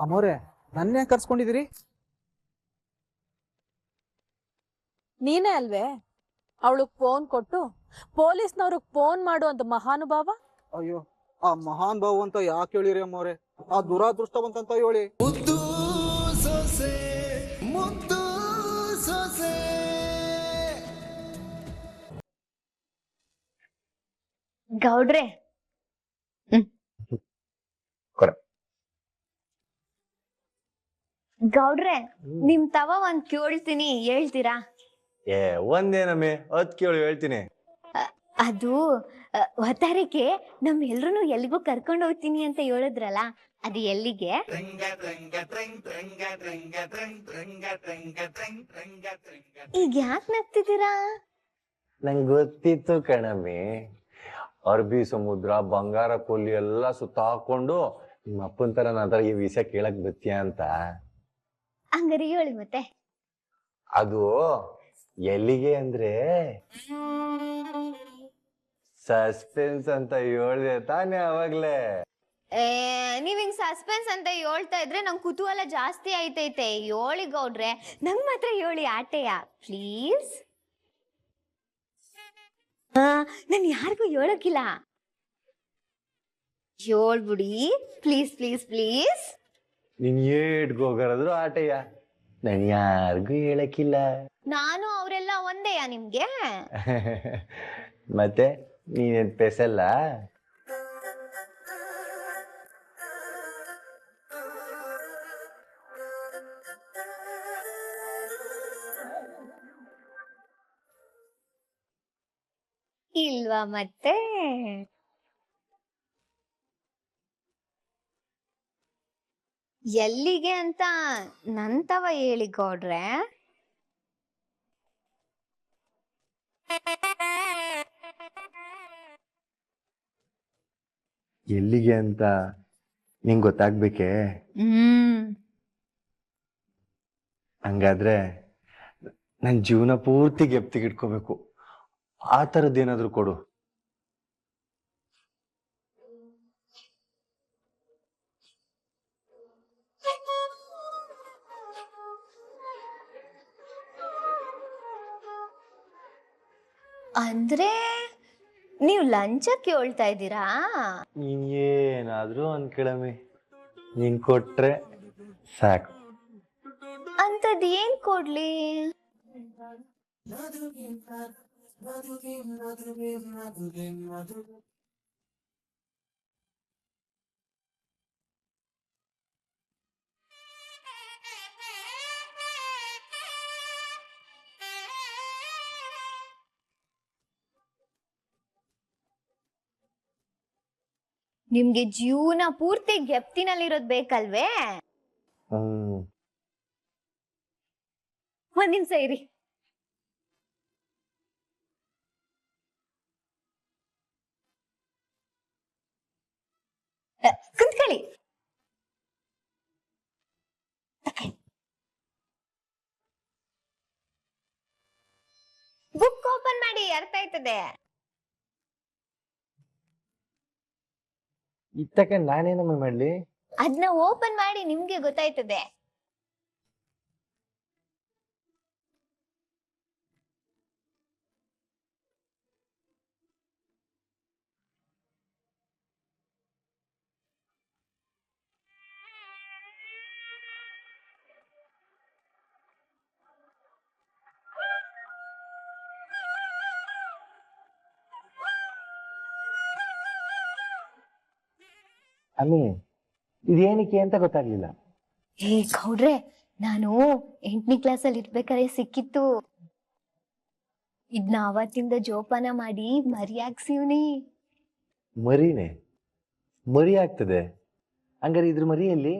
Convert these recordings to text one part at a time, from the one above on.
ಅಮ್ಮೋರೆ ನನ್ನೇ ಕರ್ಸ್ಕೊಂಡಿದ್ದೀರಿ? ನೀನೇ ಅಲ್ವೇ ಅವಳಿಗೆ ಫೋನ್ ಕೊಟ್ಟು ಪೊಲೀಸ್ನವ್ರಿಗೆ ಫೋನ್ ಮಾಡು ಅಂತ ಮಹಾನುಭಾವ? ಅಯ್ಯೋ, ಆ ಮಹಾನ್ ಭಾವ ಅಂತ ಯಾಕೆ ಹೇಳಿರಿ ಅಮ್ಮೋರೆ? ಆ ದುರಾದೃಷ್ಟವಂತ ಹೇಳಿ. ಮುದ್ದು ಸೊಸೆ, ಮುದ್ದು ಸೊಸೆ. ಗೌಡ್ರೆ ಗೌಡ್ರೆ ನಿಮ್ ತವ ಒಂದ್ ಕೇಳ್ತೀನಿ, ಹೇಳ್ತೀರಾ? ಒಂದೇನಮ್ಮೆ 10 ಕೇಳು ಹೇಳ್ತೀನಿ. ಅದು ಒತ್ತಾರಕ್ಕೆ ನಮ್ ಎಲ್ರು ಎಲ್ಲಿಗೂ ಕರ್ಕೊಂಡು ಹೋಗ್ತೀನಿ ಅಂತ ಹೇಳಿದ್ರಲ್ಲ, ಅದು ಎಲ್ಲಿಗೆ? ಈಗ ಯಾಕೆ ನಗ್ತಿದ್ದೀರಾ? ನಂಗೆ ಗೊತ್ತಿತ್ತು ಕಣಮ್ಮಿ, ಅರ್ಬಿ ಸಮುದ್ರ ಬಂಗಾರ ಕೊಲ್ಲಿ ಎಲ್ಲ ಸುತ್ತಾಕೊಂಡು ನಿಮ್ಮ ಅಪ್ಪನ ತರ ನನ್ನ ಈ ವಿಷಯ ಕೇಳಕ್ ಬತ್ತೀಯ ಅಂತ. ಹಂಗಾರೆ ಹೇಳಿ ಮತ್ತೆ. ಅದು ಎಲ್ಲಿಗೆ ಅಂದ್ರೆ ಸಸ್ಪೆನ್ಸ್ ಅಂತ ಹೇಳ್ದೆ ತಾನೇ ಅವಾಗ್ಲೇ. ನೀವ್ ಹಿಂಗ್ ಸಸ್ಪೆನ್ಸ್ ಅಂತ ಹೇಳ್ತಾ ಇದ್ರೆ ನಂಗೆ ಕುತೂಹಲ ಜಾಸ್ತಿ ಆಯ್ತೈತೆ. ಹೇಳಿ ಗೌಡ್ರೆ, ನಂಗ್ ಮಾತ್ರ ಹೇಳಿ ಆಟೆಯ ಪ್ಲೀಸ್. ನಾನು ಯಾರಿಗೂ ಹೇಳಕ್ಕಿಲ್ಲ, ಹೇಳ್ಬಿಡಿ ಪ್ಲೀಸ್ ಪ್ಲೀಸ್ ಪ್ಲೀಸ್. ನೀನ್ ಏಟ್ಗೋಗರಾದ್ರು ಆಟಯ್ಯ, ನಾನು ಯಾರಿಗೂ ಹೇಳಕ್ಕಿಲ್ಲ. ನಾನು ಅವರೆಲ್ಲ ಒಂದೇಯಾ ನಿಮ್ಗೆ? ಮತ್ತೆ ನೀನೇನ್ ಪೆಸಲ್ಲ? ಇಲ್ವಾ ಮತ್ತೆ? ಎಲ್ಲಿಗೆ ಅಂತ ನಂತವ ಹೇಳಿ ಗೌಡ್ರೆ. ಎಲ್ಲಿಗೆ ಅಂತ ನಿಂಗೆ ಗೊತ್ತಾಗ್ಬೇಕೆ? ಹಂಗಾದ್ರೆ ನನ್ ಜೀವನ ಪೂರ್ತಿ ಗೆಪ್ತಿಗಿಟ್ಕೋಬೇಕು, ಆ ಥರದ್ದೇನಾದ್ರೂ ಕೊಡು. ಅಂದ್ರೆ ನೀವು ಲಂಚಕ್ಕೆ ಹೇಳ್ತಾ ಇದ್ದೀರಾ? ನೀನ್ ಏನಾದ್ರೂ ಅನ್ಕೊಳಮಿ, ನೀನ್ ಕೊಟ್ರೆ ಸಾಕು. ಅಂತದ್ ಏನ್ ಕೊಡ್ಲಿ? ನಿಮ್ಗೆ ಜೀವನ ಪೂರ್ತಿ ಗೆಪ್ತಿನಲ್ಲಿರೋದ್ ಬೇಕಲ್ವೇ? ಒಂದ್ ನಿಮಿಷ ಇರಿ. ಕುಂತ್ಕೊಳ್ಳಿ. ಬುಕ್ ಓಪನ್ ಮಾಡಿ, ಅರ್ಥ ಆಯ್ತದೆ. ಇತ್ತಕ ನಾನೇನಮ್ಮ ಮಾಡ್ಲಿ? ಅದನ್ನ ಓಪನ್ ಮಾಡಿ, ನಿಮ್ಗೆ ಗೊತ್ತಾಯ್ತದೆ. ಅಮ್ಮಿ, ಇದೇನಕ್ಕೆ ಅಂತ ಗೊತ್ತಾಗ್ಲಿಲ್ಲ. ಏ ಗೌಡ್ರೆ, ನಾನು 8ನೇ ಕ್ಲಾಸಲ್ಲಿ ಇರ್ಬೇಕಾದ್ರೆ ಸಿಕ್ಕಿತ್ತು. ಇದ್ನ ಅವತ್ತಿಂದ ಜೋಪಾನ ಮಾಡಿ ಮರಿಯಾಗ್ಸಿವ್ನಿ. ಮರಿನೇ? ಮರಿ ಆಗ್ತದೆ? ಹಂಗಾರೆ ಇದ್ರ ಮರಿಯಲ್ಲಿ?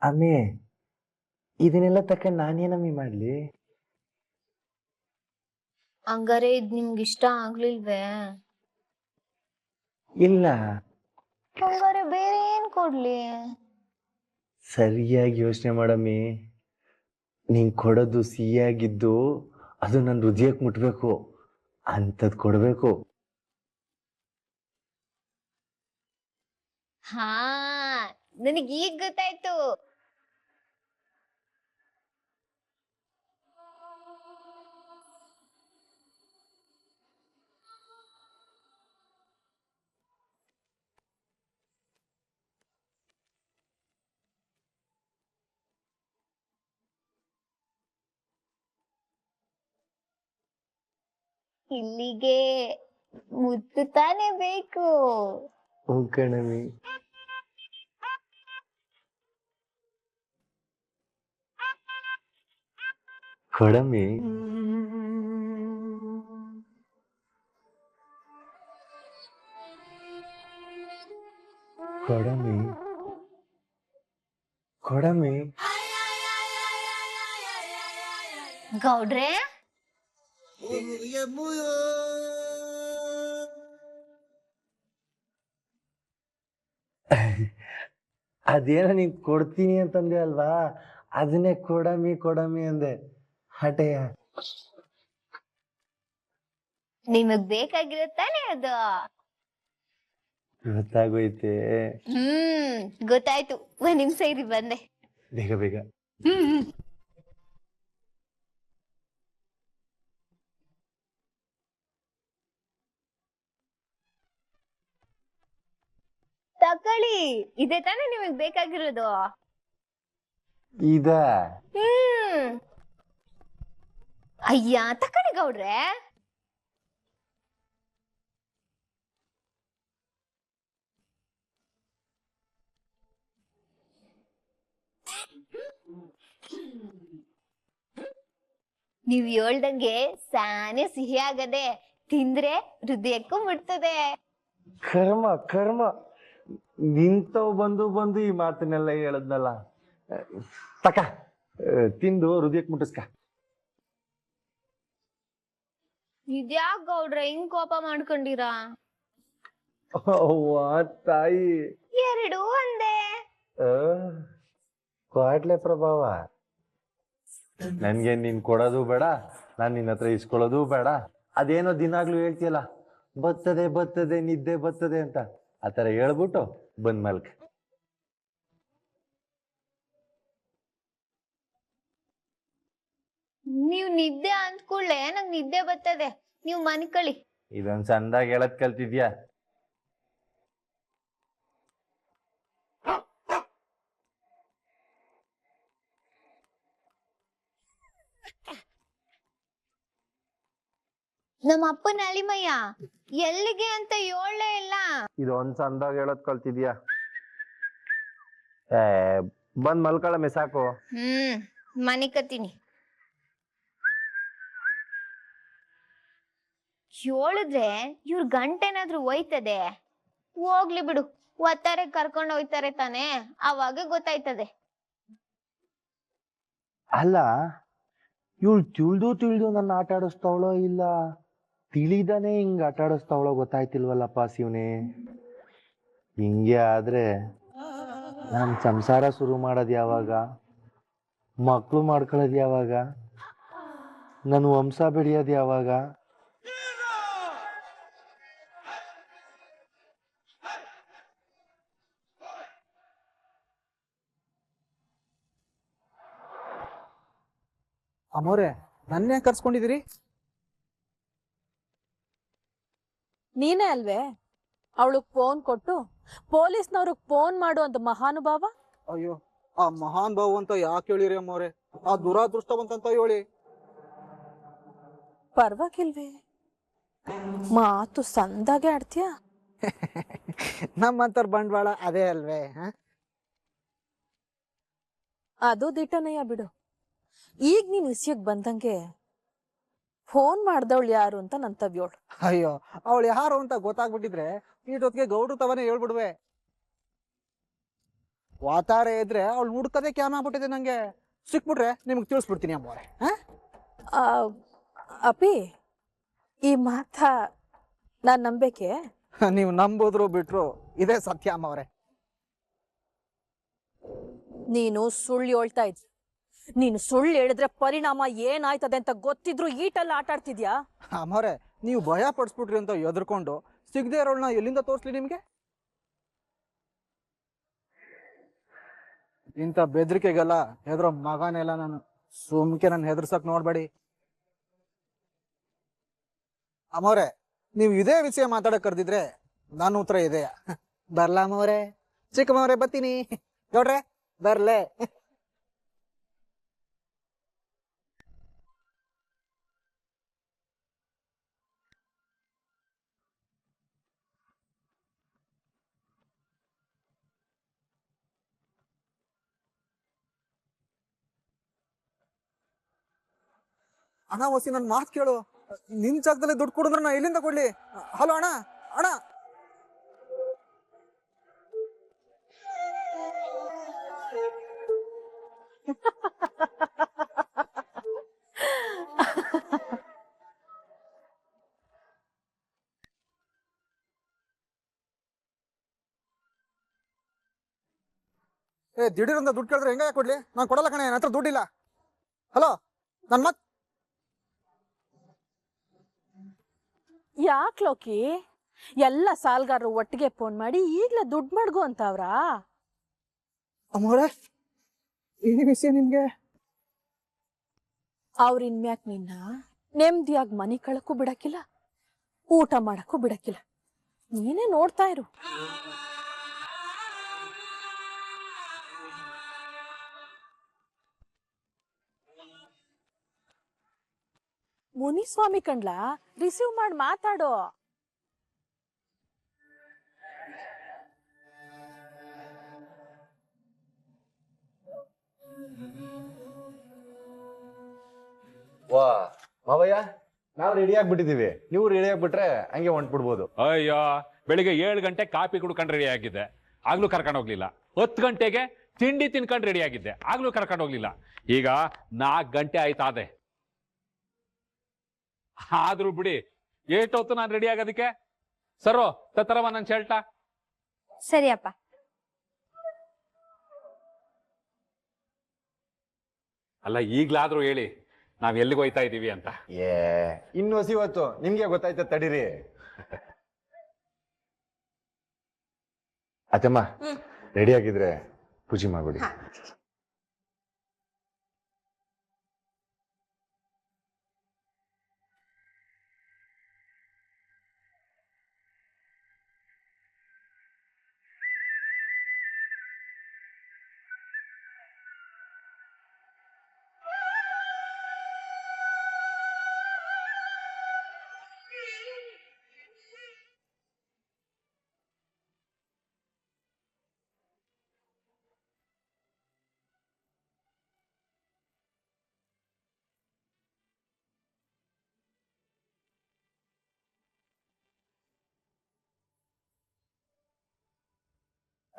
ಅಮ್ಮಿ, ಇದನ್ನೆಲ್ಲ ತಕ್ಕ ನಾನೇನಮ್ಮಿ ಮಾಡ್ಲಿ? ಹಂಗಾರೆ ಇದ್ ನಿಮ್ಗೆ ಇಷ್ಟ ಆಗ್ಲಿಲ್ವೇ? ಇಲ್ಲ, ಹಂಗಾರೆ ಬೇರೆ ಏನ್ ಕೊಡ್ಲಿ? ಸರಿಯಾಗಿ ಯೋಚನೆ ಮಾಡಮ್ಮಿ. ನೀನ್ ಕೊಡೋದು ಸಿಹಿಯಾಗಿದ್ದು ಅದು ನನ್ನ ಹೃದಯಕ್ಕೆ ಮುಟ್ಬೇಕು ಅಂಥದ್ದು ಕೊಡ್ಬೇಕು. ಹಾ, ನನಗ್ ಈಗ ಗೊತ್ತಾಯ್ತು. ಇಲ್ಲಿಗೆ ಮುತ್ತು ತಾನೇ ಬೇಕು. ಹ್ಞೂ ಕಣಮ್ಮಿ. ಕೊಡಮ್ಮಿ. ಕೊಡಮ್ಮಿ. ಕೊಡಮ್ಮಿ. ಗೌಡ್ರೆ, ಅದೇನೋ ನೀನ್ ಕೊಡ್ತೀನಿ ಅಂತಂದೆ ಅಲ್ವಾ, ಅದನ್ನೇ ಕೊಡಮ್ಮಿ ಕೊಡಮ್ಮಿ ಅಂದೆ. ಹಟೆಯ. ನಿಮಗ್ ಬೇಕಾಗಿರುತ್ತಾನೆ ಅದು. ಗೊತ್ತಾಗೋಯ್ತೆ. ಗೊತ್ತಾಯ್ತು. ಒಂದ್ ನಿಮಿಷ ಇರಿ, ಬಂದೆ. ಬೇಗ ಬೇಗ. ತಕೊಳ್ಳಿ, ಇದೇ ತಾನೇ ನಿಮಗ್ ಬೇಕಾಗಿರೋದು. ಇದ ಅಯ್ಯ, ತಕೊಳ್ಳಿ ಗೌಡ್ರೆ. ನೀವ್ ಹೇಳ್ದಂಗೆ ಸಾನೆ ಸಿಹಿ ಆಗದೆ, ತಿಂದ್ರೆ ಹೃದಯಕ್ಕೂ ಮುಟ್ತದೆ. ಕರ್ಮ ಕರ್ಮ. ನಿಂತವ್ ಬಂದು ಬಂದು ಈ ಮಾತನ್ನೆಲ್ಲ ಹೇಳದ್ನಲ್ಲ. ತಕ ತಿಂದು ಹೃದಯಕ್ಕೆ ಮುಟ್ಟಿಸ್ಕ. ಇದ್ಯಾಕ್ ಗೌಡ್ರೆ ಹಿಂಗ್ ಕೋಪ ಮಾಡ್ಕೊಂಡಿರಾ? ಅವ್ವ ತಾಯಿ. ಎರಡು ಒಂದೇ. ಕ್ವಾಟ್ಲೆ ಪ್ರಭಾವ. ನನ್ಗೆ ನೀನ್ ಕೊಡೋದು ಬೇಡ, ನಾನ್ ನಿನ್ನ ಹತ್ರ ಇಸ್ಕೊಳ್ಳೋದು ಬೇಡ. ಅದೇನೋ ದಿನಾಗ್ಲೂ ಹೇಳ್ತೀಯಲ್ಲ, ಬರ್ತದೆ ಬರ್ತದೆ ನಿದ್ದೆ ಬರ್ತದೆ ಅಂತ. ಆತರ ಹೇಳ್ಬಿಟ್ಟು ಬಂದ್ ಮಲ್ಕ. ನೀವ್ ನಿದ್ದೆ ಅಂದ್ಕೂಡ್ಲೆ ನಂಗ್ ನಿದ್ದೆ ಬರ್ತದೆ. ನೀವ್ ಮನ್ಕಳಿ. ಇದೊಂದ್ ಚಂದಾಗಿ ಹೇಳದ್ ಕಲ್ತಿದ್ಯಾ? ನಮ್ಮ ಅಪ್ಪನ ಅಳಿಮಯ್ಯ ಎಲ್ಲಿಗೆ ಅಂತ ಹೇಳಲೇ ಇಲ್ಲ. ಇದೊಂದ್ ಚಂದಾಗಿ ಹೇಳದ್ ಕಲ್ತಿದ್ಯಾ? ಬಂದ್ ಮಲ್ಕೊಳಮ್ಮೆ ಸಾಕು. ಮನಿಕತೀನಿ. ಹೇಳಿದ್ರೆ ಇವ್ರ ಗಂಟೆನಾದ್ರೂ ಹೋಯ್ತದೆ. ಹೋಗ್ಲಿ ಬಿಡು, ಒತ್ತಾರೆ ಕರ್ಕೊಂಡು ಹೋಯ್ತಾರೆ ತಾನೆ, ಅವಾಗ ಗೊತ್ತಾಯ್ತದೆ. ಅಲ್ಲ, ಇವಳು ತಿಳಿದು ನನ್ನ ಆಟ ಆಡಿಸ್ತಾವಳೋ ಇಲ್ಲ ತಿಳಿದಾನೆ ಹಿಂಗ್ ಆಟ ಆಡಿಸ್ತಾವಳೋ ಗೊತ್ತಾಯ್ತಿಲ್ವಲ್ಲಪ್ಪ ಶಿವನೇ. ಹಿಂಗೆ ಆದ್ರೆ ನಾನ್ ಸಂಸಾರ ಶುರು ಮಾಡೋದ್ ಯಾವಾಗ? ಮಕ್ಳು ಮಾಡ್ಕೊಳ್ಳೋದ್ ಯಾವಾಗ? ನನ್ ವಂಶ ಬೆಳೆಯೋದ್ ಯಾವಾಗ? ಅಮ್ಮೋರೆ, ನನ್ನೇ ಕರ್ಸ್ಕೊಂಡಿದ್ದೀರಿ? ನೀನೇ ಅಲ್ವೇ ಅವಳಗ್ ಫೋನ್ ಕೊಟ್ಟು ಪೊಲೀಸ್ನವ್ರಿಗೆ ಫೋನ್ ಮಾಡು ಅಂತ ಮಹಾನುಭಾವ? ಅಯ್ಯೋ, ಆ ಮಹಾನ್ ಭಾವ ಅಂತ ಯಾಕೆ ಹೇಳಿರಿ ಅಮ್ಮೋರೆ? ಆ ದುರಾದೃಷ್ಟವಂತ ಹೇಳಿ. ಪರ್ವಾಗಿಲ್ವೇ, ಮಾತು ಸಂದಾಗೆ ಆಡ್ತೀಯ. ನಮ್ಮಂತರ ಬಂಡವಾಳ ಅದೇ ಅಲ್ವೇ? ಅದು ದಿಟ್ಟನಯ್ಯ ಬಿಡು. ಈಗ ನೀನ್ ಇಸ್ಯಕ್ ಬಂದಂಗೆ ಫೋನ್ ಮಾಡ್ದವಳು ಯಾರು ಅಂತ ನನ್ ತವ್ಯೋಳು. ಅಯ್ಯೋ, ಅವಳು ಯಾರು ಅಂತ ಗೊತ್ತಾಗ್ಬಿಟ್ಟಿದ್ರೆ ಈ ಜೊತೆಗೆ ಗೌಡ್ರು ತವನೇ ಹೇಳ್ಬಿಡುವೆ. ವಾತಾರೆ ಇದ್ರೆ ಅವಳು ಹುಡ್ಕದೆ ಕ್ಯಾಮ್ ಆಗ್ಬಿಟ್ಟಿದೆ. ನಂಗೆ ಸಿಕ್ಬಿಟ್ರೆ ನಿಮ್ಗೆ ತಿಳಿಸ್ಬಿಡ್ತೀನಿ ಅಮ್ಮೋರೆ. ಅಪಿ, ಈ ಮಾತ ನಾನ್ ನಂಬೇಕೆ? ನೀವು ನಂಬುದ್ರು ಬಿಟ್ರು ಇದೇ ಸತ್ಯ ಅಮ್ಮವ್ರೆ. ನೀನು ಸುಳ್ಳು ಹೇಳ್ತಾ ಇದ್ಯ. ನೀನು ಸುಳ್ಳು ಹೇಳಿದ್ರೆ ಪರಿಣಾಮ ಏನಾಯ್ತದೆ ಅಂತ ಗೊತ್ತಿದ್ರು ಈಟಲ್ಲ ಆಟ ಆಡ್ತಿದ್ಯಾ? ಅಮ್ಮವ್ರೆ, ನೀವು ಭಯ ಪಡಿಸ್ಬಿಟ್ರಿ ಅಂತ ಎದ್ರಕೊಂಡು ಸಿಗದೆ ಇರೋಳ್ನ ಎಲ್ಲಿಂದ ತೋರಿಸ್ಲಿ ನಿಮ್ಗೆ? ಇಂಥ ಬೆದರಿಕೆಗೆಲ್ಲ ಹೆದರೋ ಮಗನೆಲ್ಲ ನಾನು. ಸುಮ್ಕೆ ನನ್ನ ಹೆದರ್ಸಕ್ ನೋಡ್ಬೇಡಿ ಅಮ್ಮವ್ರೆ. ನೀವು ಇದೇ ವಿಷಯ ಮಾತಾಡಕ್ ಕರ್ದಿದ್ರೆ ನಾನು ಉತ್ತರ ಇದೆಯಾ? ಬರ್ಲಾ ಅಮ್ಮವ್ರೆ? ಚಿಕ್ಕಮ್ಮವ್ರೆ ಬರ್ತೀನಿ. ನೋಡ್ರೆ ಬರ್ಲೆ. ಅಣ್ಣ ಹೊಸಿ ನನ್ ಮಾತು ಕೇಳು. ನಿನ್ ಜಾಗದಲ್ಲಿ ದುಡ್ಡು ಕೊಡಿದ್ರೆ ನಾ ಎಲ್ಲಿಂದ ಕೊಡ್ಲಿ? ಹಲೋ ಅಣ್ಣ, ಅಣ್ಣ. ದಿಢೀರಂತ ದುಡ್ಡು ಕೇಳಿದ್ರೆ ಹೆಂಗ ಕೊಡ್ಲಿ? ನಾನು ಕೊಡಲ್ಲ ಕಣೆ, ನನ್ನ ಹತ್ರ ದುಡ್ಡಿಲ್ಲ. ಹಲೋ, ನನ್ ಮತ್ ಯಾಕೆ ಲೋಕಿ? ಎಲ್ಲ ಸಾಲ್ಗಾರರು ಒಟ್ಟಿಗೆ ಫೋನ್ ಮಾಡಿ ಈಗ್ಲೇ ದುಡ್ಡು ಮಾಡ್ಗು ಅಂತವ್ರಾ? ಅಮ್ಮವ್ರೆ, ಈ ವಿಷಯ ನಿಮ್ಗೆ? ಅವ್ರ ಇನ್ಮ್ಯಾಕ್ ನಿನ್ನ ನೆಮ್ಮದಿಯಾಗಿ ಮನೆ ಕಳಕ್ಕೂ ಬಿಡಕ್ಕಿಲ್ಲ, ಊಟ ಮಾಡಕ್ಕೂ ಬಿಡಕ್ಕಿಲ್ಲ. ನೀನೇ ನೋಡ್ತಾ ಇರು. ಮುನಿಸ್ವಾಮಿ ಕಂಡ್ಲಾ, ರಿಸೀವ್ ಮಾಡಿ ಮಾತಾಡೋ. ವಾ ಮಾವಯ್ಯ, ನಾವು ರೆಡಿ ಆಗ್ಬಿಟ್ಟಿದೀವಿ. ನೀವು ರೆಡಿ ಆಗ್ಬಿಟ್ರೆ ಹಂಗೆ ಹೊಂಟ್ಬಿಡ್ಬೋದು. ಅಯ್ಯೋ, ಬೆಳಿಗ್ಗೆ 7 ಗಂಟೆ ಕಾಫಿ ಕುಡ್ಕೊಂಡು ರೆಡಿ ಆಗಿದ್ದೆ, ಆಗ್ಲೂ ಕರ್ಕೊಂಡು ಹೋಗ್ಲಿಲ್ಲ. 10 ಗಂಟೆಗೆ ತಿಂಡಿ ತಿನ್ಕೊಂಡು ರೆಡಿ ಆಗಿದ್ದೆ, ಆಗ್ಲೂ ಕರ್ಕೊಂಡು ಹೋಗ್ಲಿಲ್ಲ. ಈಗ 4 ಗಂಟೆ ಆಯ್ತಾದೆ. ಆದ್ರೂ ಬಿಡಿ, ಎಷ್ಟೊತ್ತು ನಾನು ರೆಡಿ ಆಗೋದಕ್ಕೆ? ಸರೋ ತರವ ನನ್ನ ಶರ್ಟ. ಸರಿಯಪ್ಪ. ಅಲ್ಲ, ಈಗ್ಲಾದ್ರೂ ಹೇಳಿ ನಾವ್ ಎಲ್ಲಿಗೆ ಹೋಯ್ತಾ ಇದೀವಿ ಅಂತ. ಇನ್ನು ಹೊತ್ತು ನಿಮ್ಗೆ ಗೊತ್ತಾಯ್ತ ತಡೀರಿ. ಅತ್ತಮ್ಮ, ರೆಡಿ ಆಗಿದ್ರೆ ಪೂಜೆ ಮಾಡ್ಬಿಡಿ.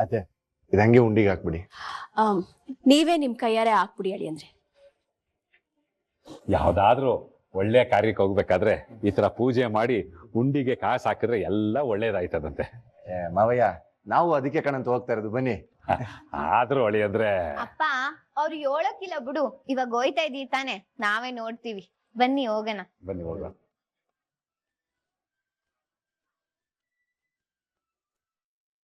ಅದೇ ಇದಂಗೆ ಉಂಡಿಗೆ ಹಾಕ್ಬಿಡಿ. ನೀವೇ ನಿಮ್ ಕೈಯಾರೆ ಹಾಕ್ಬಿಡಿ ಅಳಿ ಅಂದ್ರೆ. ಯಾವ್ದಾದ್ರೂ ಒಳ್ಳೆ ಕಾರ್ಯಕ್ಕೆ ಹೋಗ್ಬೇಕಾದ್ರೆ ಈ ತರ ಪೂಜೆ ಮಾಡಿ ಉಂಡಿಗೆ ಕಾಸು ಹಾಕಿದ್ರೆ ಎಲ್ಲ ಒಳ್ಳೇದಾಯ್ತದಂತೆ. ಮಾವಯ್ಯ, ನಾವು ಅದಕ್ಕೆ ಕಣಂತ ಹೋಗ್ತಾ ಇರೋದು, ಬನ್ನಿ. ಆದ್ರೂ ಒಳ್ಳೆ ಅಂದ್ರೆ ಅಪ್ಪ, ಅವ್ರು ಹೇಳಕ್ಕಿಲ್ಲ ಬಿಡು. ಇವಾಗ ಹೋಯ್ತಾ ಇದೀವಿ ತಾನೆ, ನಾವೇ ನೋಡ್ತೀವಿ. ಬನ್ನಿ ಹೋಗೋಣ. ಬನ್ನಿ ಹೋಗೋಣ.